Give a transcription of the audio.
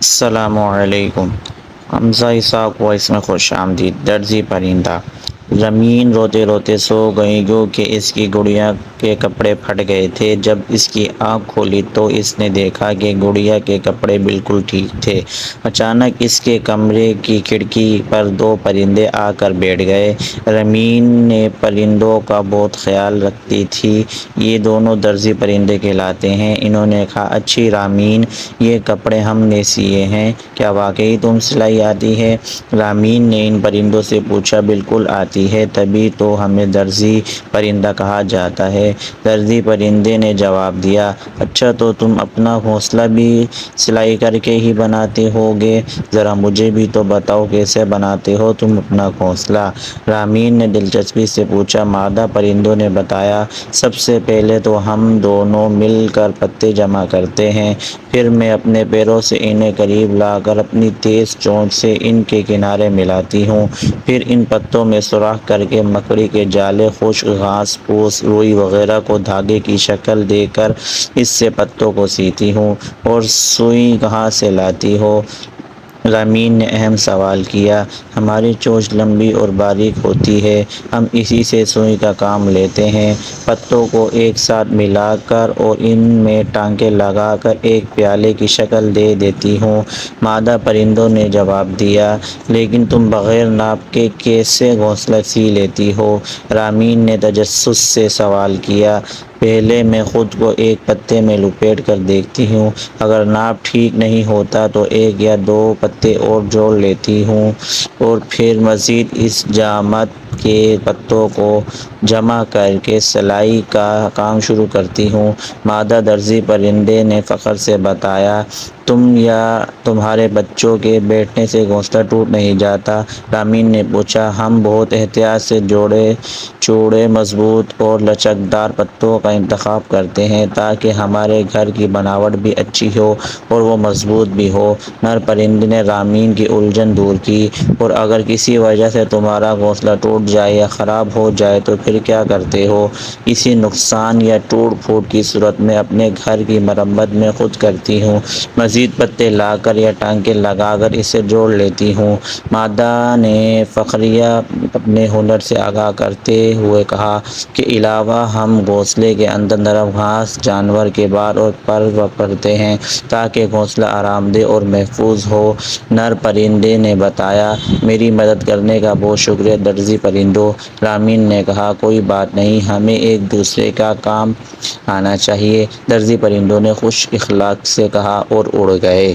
السلام علیکم۔ حمزہ صاحب کو اس میں خوش آمدید۔ درزی پرندہ۔ زمین روتے روتے سو گئی کیونکہ اس کی گڑیا کے کپڑے پھٹ گئے تھے۔ جب اس کی آنکھ کھلی تو اس نے دیکھا کہ گڑیا کے کپڑے بالکل ٹھیک تھے۔ اچانک اس کے کمرے کی کھڑکی پر دو پرندے آ کر بیٹھ گئے۔ رامین نے پرندوں کا بہت خیال رکھتی تھی۔ یہ دونوں درزی پرندے کہلاتے ہیں۔ انہوں نے کہا، اچھی رامین، یہ کپڑے ہم نے سیے ہیں، کیا واقعی تم سلائی آتی ہے؟ رامین نے ان پرندوں سے پوچھا۔ بالکل آتی ہے، تبھی تو ہمیں درزی پرندہ کہا جاتا ہے۔ درزی پرندے نے جواب دیا۔ اچھا، تو تم اپنا گھونسلہ بھی سلائی کر کے ہی بناتے ہوگے؟ ذرا مجھے بھی تو بتاؤ، کیسے بناتے ہو تم اپنا گھونسلہ؟ رامین نے دلچسپی سے پوچھا۔ مادہ پرندوں نے بتایا، سب سے پہلے تو ہم دونوں مل کر پتے جمع کرتے ہیں، پھر میں اپنے پیروں سے انہیں قریب لا کر اپنی تیز چونچ سے ان کے کنارے ملاتی ہوں، پھر ان پتوں میں سوراخ کر کے مکڑی کے جالے، خشک گھاس پھوس، روئی وغیرہ کو دھاگے کی شکل دے کر اس سے پتوں کو سیتی ہوں۔ اور سوئی کہاں سے لاتی ہو؟ رامین نے اہم سوال کیا۔ ہماری چونچ لمبی اور باریک ہوتی ہے، ہم اسی سے سوئی کا کام لیتے ہیں۔ پتوں کو ایک ساتھ ملا کر اور ان میں ٹانکے لگا کر ایک پیالے کی شکل دے دیتی ہوں، مادہ پرندوں نے جواب دیا۔ لیکن تم بغیر ناپ کے کیسے گھونسلہ سی لیتی ہو؟ رامین نے تجسس سے سوال کیا۔ پہلے میں خود کو ایک پتے میں لپیٹ کر دیکھتی ہوں، اگر ناپ ٹھیک نہیں ہوتا تو ایک یا دو پتے اور جوڑ لیتی ہوں، اور پھر مزید اس جامد کے پتوں کو جمع کر کے سلائی کا کام شروع کرتی ہوں، مادہ درزی پرندے نے فخر سے بتایا۔ تم یا تمہارے بچوں کے بیٹھنے سے گھونسلہ ٹوٹ نہیں جاتا؟ رامین نے پوچھا۔ ہم بہت احتیاط سے چوڑے، مضبوط اور لچکدار پتوں کا انتخاب کرتے ہیں تاکہ ہمارے گھر کی بناوٹ بھی اچھی ہو اور وہ مضبوط بھی ہو۔ نر پرندے نے رامین کی الجھن دور کی۔ اور اگر کسی وجہ سے تمہارا گھونسلہ ٹوٹ جائے یا خراب ہو جائے تو پھر کیا کرتے ہو؟ کسی نقصان یا ٹوٹ پھوٹ کی صورت میں اپنے گھر کی مرمت میں خود کرتی ہوں، مزید پتے لا کر یا ٹانکے لگا کر اسے جوڑ لیتی ہوں، مادہ نے فخریہ اپنے ہنر سے آگاہ کرتے ہوئے کہا۔ کے علاوہ ہم گھونسلے کے اندر نرم گھاس، جانور کے بال اور پر رکھتے ہیں تاکہ گھونسلہ آرام دہ اور محفوظ ہو، نر پرندے نے بتایا۔ میری مدد کرنے کا بہت شکریہ درزی پرندوں، رامین نے کہا۔ کوئی بات نہیں، ہمیں ایک دوسرے کا کام آنا چاہیے، درزی پرندوں نے خوش اخلاقی سے کہا اور اڑ گئے۔